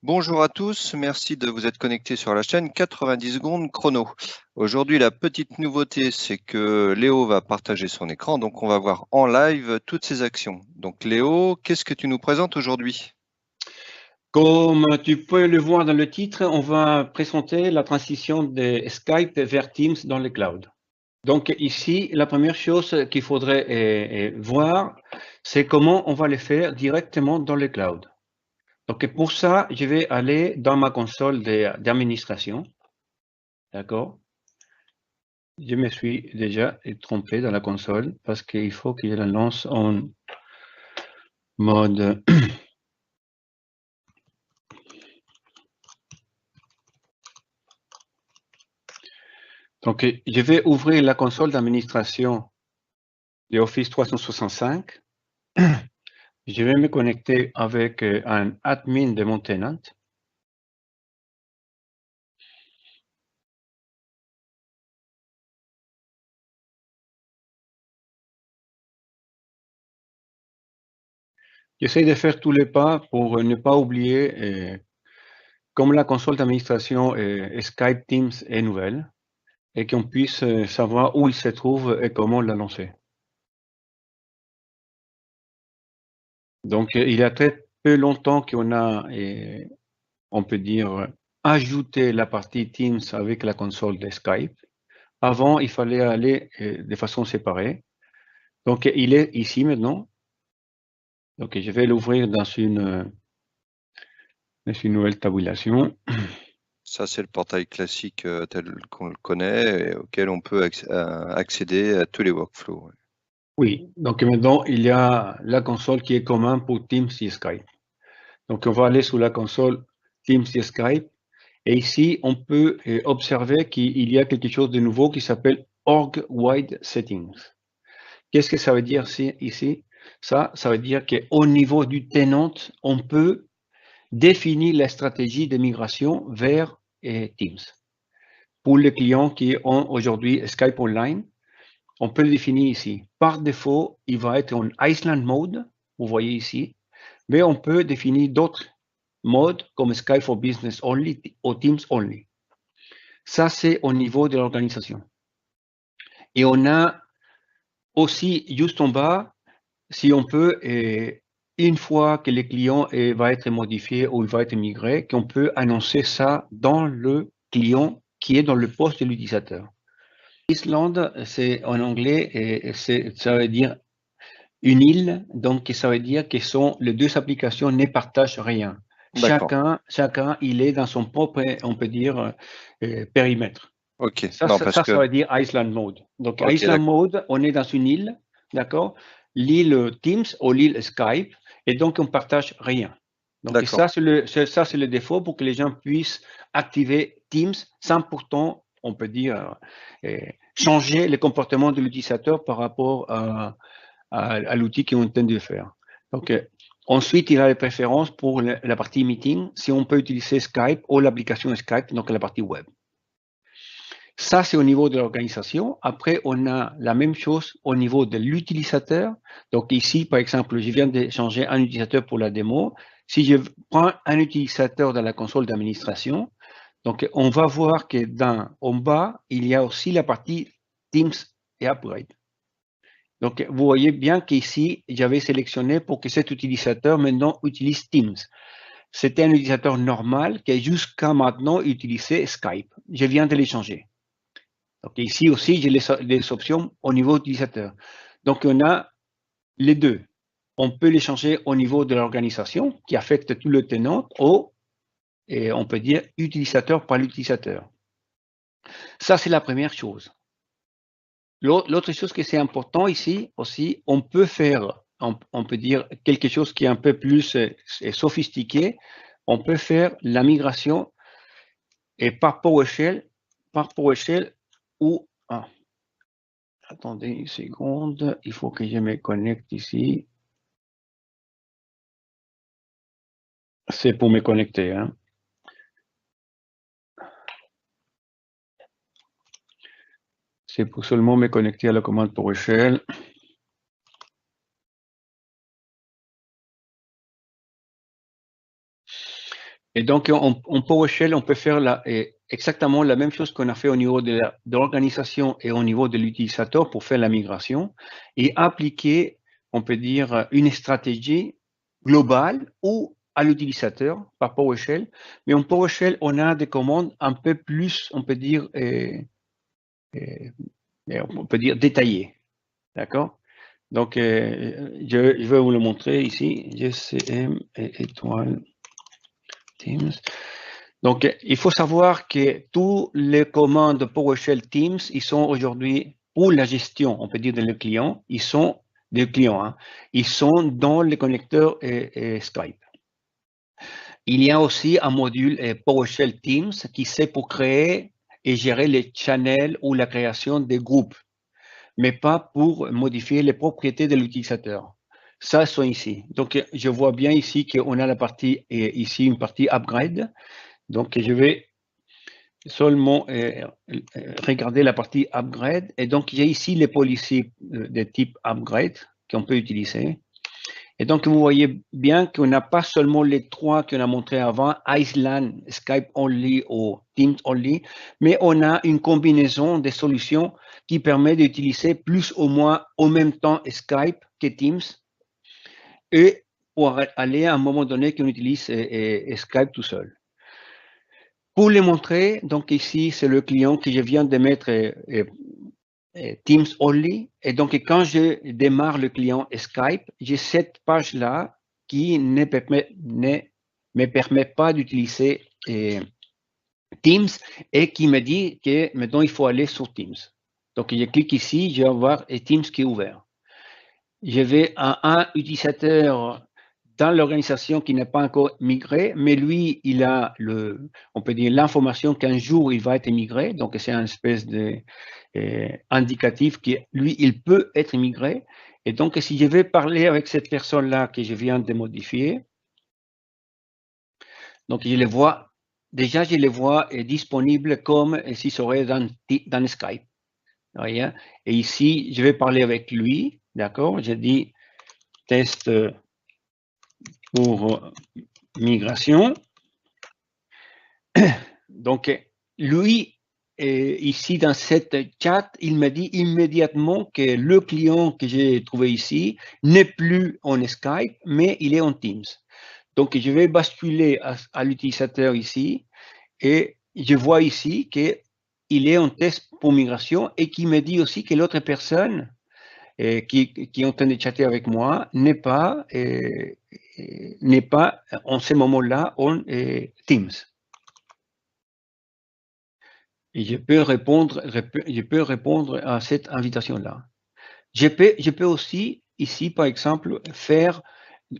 Bonjour à tous, merci de vous être connectés sur la chaîne 90 secondes chrono. Aujourd'hui, la petite nouveauté, c'est que Léo va partager son écran, donc on va voir en live toutes ses actions. Donc Léo, qu'est-ce que tu nous présentes aujourd'hui? Comme tu peux le voir dans le titre, on va présenter la transition de Skype vers Teams dans le cloud. Donc ici, la première chose qu'il faudrait voir, c'est comment on va le faire directement dans le cloud. Donc pour ça, je vais aller dans ma console d'administration. D'accord? Je me suis déjà trompé dans la console parce qu'il faut que je la lance en mode Donc, je vais ouvrir la console d'administration de Office 365. Je vais me connecter avec un admin de mon tenant. J'essaie de faire tous les pas pour ne pas oublier, comme la console d'administration Skype Teams est nouvelle, et qu'on puisse savoir où il se trouve et comment la lancer. Donc, il y a très peu longtemps qu'on a, on peut dire, ajouté la partie Teams avec la console de Skype. Avant, il fallait aller de façon séparée. Donc, il est ici maintenant. Donc, je vais l'ouvrir dans une nouvelle tabulation. Ça, c'est le portail classique tel qu'on le connaît et auquel on peut accéder à tous les workflows. Oui, donc maintenant, il y a la console qui est commune pour Teams et Skype. Donc, on va aller sur la console Teams et Skype. Et ici, on peut observer qu'il y a quelque chose de nouveau qui s'appelle Org Wide Settings. Qu'est-ce que ça veut dire ici? Ça veut dire qu'au niveau du tenant, on peut définir la stratégie de migration vers Teams. Pour les clients qui ont aujourd'hui Skype Online, on peut le définir ici. Par défaut, il va être en Island Mode, vous voyez ici, mais on peut définir d'autres modes comme Skype for Business Only ou Teams Only. Ça, c'est au niveau de l'organisation. Et on a aussi, juste en bas, si on peut, une fois que le client va être modifié ou il va être migré, qu'on peut annoncer ça dans le client qui est dans le poste de l'utilisateur. Island, c'est en anglais, et ça veut dire une île, donc ça veut dire que les deux applications ne partagent rien. Chacun, il est dans son propre, on peut dire, périmètre. Ok, Ça veut dire Island Mode. Donc, Island Mode, on est dans une île, d'accord? L'île Teams ou l'île Skype, et donc on partage rien. Donc, ça, c'est le défaut pour que les gens puissent activer Teams sans pourtant, on peut dire, changer le comportement de l'utilisateur par rapport à l'outil qu'on intend de faire. Donc, ensuite, il y a les préférences pour la partie meeting, si on peut utiliser Skype ou l'application Skype, donc la partie web. Ça, c'est au niveau de l'organisation. Après, on a la même chose au niveau de l'utilisateur. Donc ici, par exemple, je viens de changer un utilisateur pour la démo. Si je prends un utilisateur dans la console d'administration, donc on va voir que en bas, il y a aussi la partie Teams et Upgrade. Donc, vous voyez bien qu'ici, j'avais sélectionné pour que cet utilisateur maintenant utilise Teams. C'était un utilisateur normal qui jusqu'à maintenant utilisait Skype. Je viens de les changer. Donc ici aussi, j'ai les options au niveau utilisateur. Donc on a les deux. On peut les changer au niveau de l'organisation qui affecte tout le tenant ou, et on peut dire, utilisateur par l'utilisateur. Ça, c'est la première chose. L'autre chose que c'est important ici aussi, on peut faire, on peut dire quelque chose qui est un peu plus sophistiqué. On peut faire la migration et par PowerShell ou attendez une seconde, il faut que je me connecte ici. C'est pour me connecter. Hein. C'est pour seulement me connecter à la commande PowerShell. Et donc, en PowerShell, on peut faire exactement la même chose qu'on a fait au niveau de l'organisation et au niveau de l'utilisateur pour faire la migration et appliquer, on peut dire, une stratégie globale ou à l'utilisateur par PowerShell. Mais en PowerShell, on a des commandes un peu plus, on peut dire détaillées. D'accord? Donc, je vais vous le montrer ici. GCM et étoile Teams. Donc, il faut savoir que tous les commandes PowerShell Teams, ils sont aujourd'hui, pour la gestion, on peut dire, de les clients, ils sont des clients, hein, ils sont dans les connecteurs et Skype. Il y a aussi un module PowerShell Teams qui c'est pour créer et gérer les channels ou la création des groupes, mais pas pour modifier les propriétés de l'utilisateur. Ça sont ici. Donc, je vois bien ici qu'on a la partie, ici une partie upgrade. Donc, je vais seulement regarder la partie upgrade. Et donc, j'ai ici les policies de type upgrade qu'on peut utiliser. Et donc, vous voyez bien qu'on n'a pas seulement les trois qu'on a montré avant, Iceland, Skype Only ou Teams Only, mais on a une combinaison de solutions qui permet d'utiliser plus ou moins en même temps Skype que Teams et pour aller à un moment donné qu'on utilise Skype tout seul. Pour les montrer, donc ici, c'est le client que je viens de mettre Teams Only. Et donc, quand je démarre le client Skype, j'ai cette page-là qui ne me permet pas d'utiliser Teams et qui me dit que maintenant, il faut aller sur Teams. Donc, je clique ici, je vais voir Teams qui est ouvert. Je vais à un utilisateur dans l'organisation qui n'est pas encore migré, mais lui, il a on peut dire l'information qu'un jour il va être migré, donc c'est un espèce de indicatif qui, lui, il peut être migré. Et donc, si je vais parler avec cette personne-là que je viens de modifier, donc je les vois, déjà je les vois disponibles comme s'ils seraient dans Skype. Voyez? Et ici, je vais parler avec lui, d'accord? Je dis test pour migration. Donc, lui, ici dans cette chat, il me dit immédiatement que le client que j'ai trouvé ici n'est plus en Skype, mais il est en Teams. Donc, je vais basculer à l'utilisateur ici et je vois ici qu'il est en test pour migration et qui me dit aussi que l'autre personne qui est en train de chatter avec moi n'est pas en ce moment-là en Teams. Et je peux répondre à cette invitation-là. Je peux aussi, ici, par exemple, faire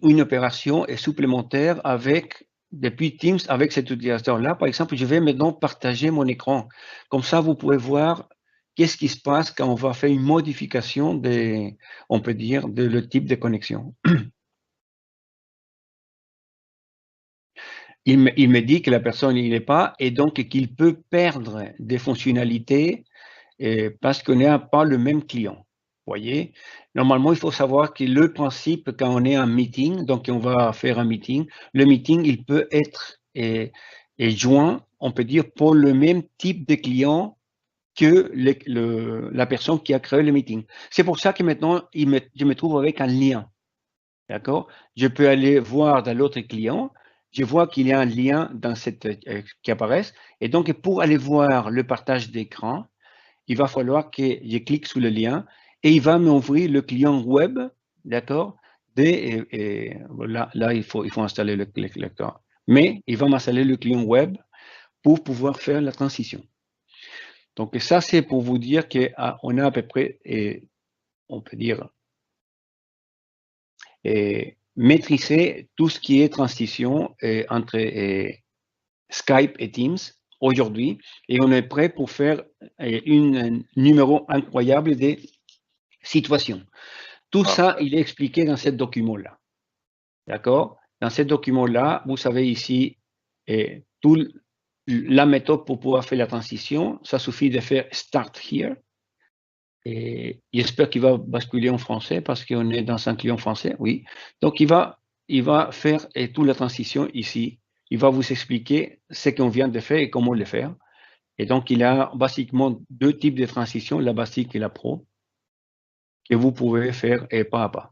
une opération supplémentaire depuis Teams avec cet utilisateur-là. Par exemple, je vais maintenant partager mon écran. Comme ça, vous pouvez voir qu'est-ce qui se passe quand on va faire une modification on peut dire, de le type de connexion. Il me dit que la personne n'y est pas et donc qu'il peut perdre des fonctionnalités parce qu'on n'a pas le même client. Voyez, normalement, il faut savoir que le principe, quand on est en meeting, donc on va faire un meeting, le meeting, il peut être joint, on peut dire, pour le même type de client que la personne qui a créé le meeting. C'est pour ça que maintenant, je me trouve avec un lien. D'accord? Je peux aller voir dans l'autre client, je vois qu'il y a un lien dans qui apparaît, et donc pour aller voir le partage d'écran, il va falloir que je clique sur le lien et il va m'ouvrir le client web, d'accord? Là, il faut installer le lecteur. Mais il va m'installer le client web pour pouvoir faire la transition. Donc ça, c'est pour vous dire qu'on a à peu près, on peut dire, maîtriser tout ce qui est transition entre Skype et Teams aujourd'hui et on est prêt pour faire un numéro incroyable de situations. Tout ça, il est expliqué dans ce document-là. D'accord? Dans ce document-là, vous savez ici la méthode pour pouvoir faire la transition. Ça suffit de faire Start Here. Et j'espère qu'il va basculer en français parce qu'on est dans un client français, oui. Donc, il va faire toute la transition ici. il va vous expliquer ce qu'on vient de faire et comment le faire. Et donc, il y a basiquement 2 types de transitions, la basique et la pro, que vous pouvez faire pas à pas.